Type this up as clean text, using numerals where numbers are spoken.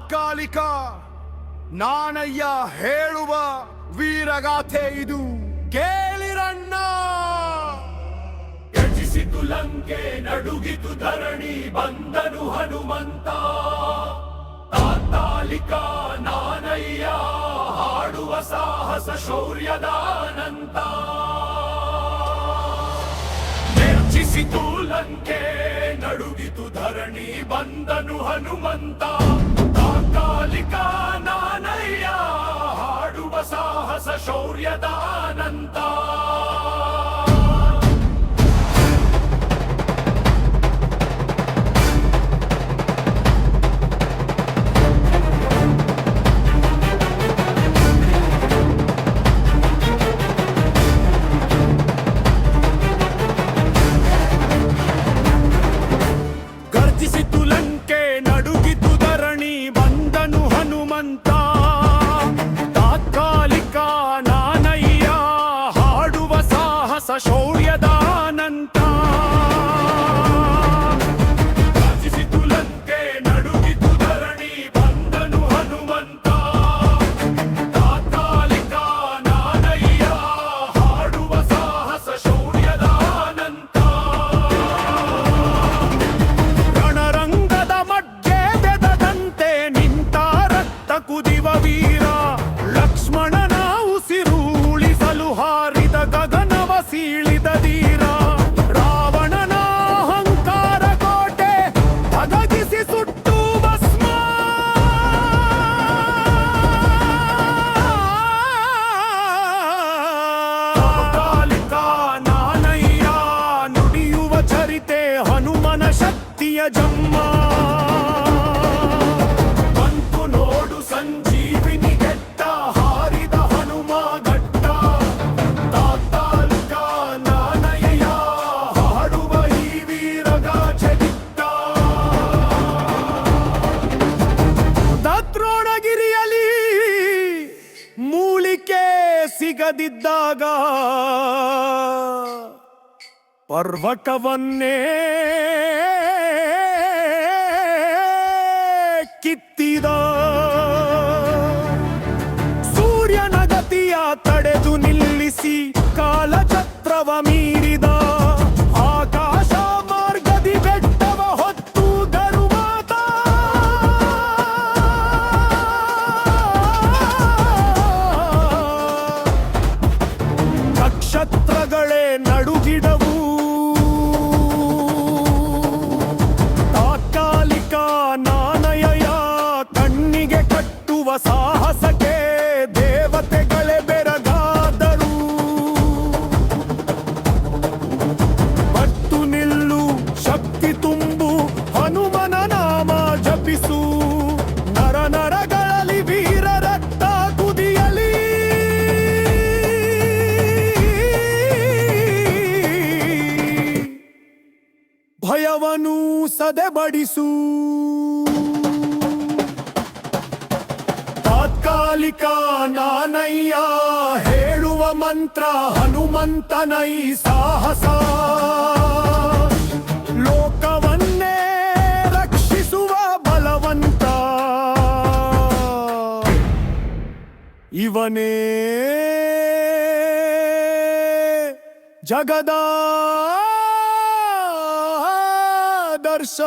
ತಾತ್ಕಾಲಿಕ ನಾನಯ್ಯ ಹೇಳುವ ವೀರಗಾಥೆ ಇದು ಕೇಳಿರಣ್ಣ. ಯಜಿಸಿತು ಲಂಕೆ ನಡುಗಿತು ಧರಣಿ ಬಂದನು ಹನುಮಂತ. ತಾತ್ಕಾಲಿಕ ನಾನಯ್ಯ ಹಾಡುವ ಸಾಹಸ ಶೌರ್ಯದ ಅನಂತ. ನಿರ್ಜಿಸಿತು ಲಂಕೆ ನಡುಗಿತು ಧರಣಿ ಬಂದನು ಹನುಮಂತ. ತಾತ್ಕಾಲಿಕ ನಾನಯ್ಯ ಹಾಡುವ ಸಾಹಸ ಶೌರ್ಯದ ಅನಂತ. ಗರ್ಜಿಸಿತು ಲಂಕೆ ನಡುಗಿತು ಧರಣಿ ಬಂದನು ಹನುಮಂತ. ತಾತ್ಕಾಲಿಕ ನಾನಯ್ಯ ಹಾಡುವ ಸಾಹಸ ಶೌರ್ಯದ ಅನಂತ. ಗರ್ಜಿಸಿತು ಲಂಕೆ ನಡುಗಿತು ಧರಣಿ ಬಂದನು ಹನುಮಂತ. ತಾತ್ಕಾಲಿಕ ನಾನಯ್ಯ ಹಾಡುವ ಸಾಹಸ ಶೌರ್ಯದ ಅನಂತ. ರಣರಂಗದ ಮಧ್ಯೆ ಬೆದದಂತೆ ನಿಂತ ರಕ್ತ ಕುದಿವ ವೀರ. ಲಕ್ಷ್ಮಣನ ಉಸಿರು ಉಳಿಸಲು ಹಾರಿದ ಗಗನವ ಸೀಳಿದ ಧೀರ. ರಾವಣನ ಅಹಂಕಾರ ಕೋಟೆ ಧಗಗಿಸಿ ಸುಟ್ಟು ಭಸ್ಮ. ತಾತ್ಕಾಲಿಕ ನಾನಯ್ಯ ನುಡಿಯುವ ಚರಿತೆ ಹನುಮನ ಶಕ್ತಿಯ ಜಮ್ಮ. ಬಂತು ನೋಡು ಸಂಜೀವಿನಿ ಗೆಟ್ಟ ಹಾರಿದ ಹನುಮ ಘಟ್ಟ. ತಾತ್ಕಾಲಿಕ ನಾನಯ್ಯ ಹಾಡುವ ಈ ವೀರಗಾಥೆ ದಿಟ್ಟ. ದ್ರೋಣಗಿರಿಯಲ್ಲಿ ಮೂಲಿಕೆ ಸಿಗದಿದ್ದಾಗ ಪರ್ವತವನ್ನೇ ಕಿತ್ತಿದ. ಸೂರ್ಯನ ಗತಿಯ ತಡೆದು ನಿಲ್ಲಿಸಿ ಕಾಲಚಕ್ರವ ಮೀರಿದ. ಆಕಾಶ ಮಾರ್ಗದಿ ಬೆಟ್ಟವ ಹೊತ್ತು ಧರುಮಾತ. ನಕ್ಷತ್ರಗಳೇ ನಡುಗಿಡವು. ತಾತ್ಕಾಲಿಕ ನಾನಯ್ಯ ಕಣ್ಣಿಗೆ ಕಟ್ಟುವ ಸಾಹಸಕ್ಕೆ ದೇವತೆಗಳೇ ಬೆರಗಾದರು. ಬಟ್ಟು ನಿಲ್ಲು ಶಕ್ತಿ ತುಂಬು ಹನುಮನ ನಾಮ ಜಪಿಸು. ನರ ನರಗಳಲ್ಲಿ ವೀರ ರಕ್ತ ಕುದಿಯಲಿ. ಭಯವನು ಸದೆಬಡಿಸು. ತಾತ್ಕಾಲಿಕ ನಾನಯ್ಯ ಹೇಳುವ ಮಂತ್ರ ಹನುಮಂತನ ಈ ಸಾಹಸ. ಲೋಕವನ್ನೇ ರಕ್ಷಿಸುವ ಬಲವಂತ ಇವನೇ ಜಗದ ದರ್ಶ.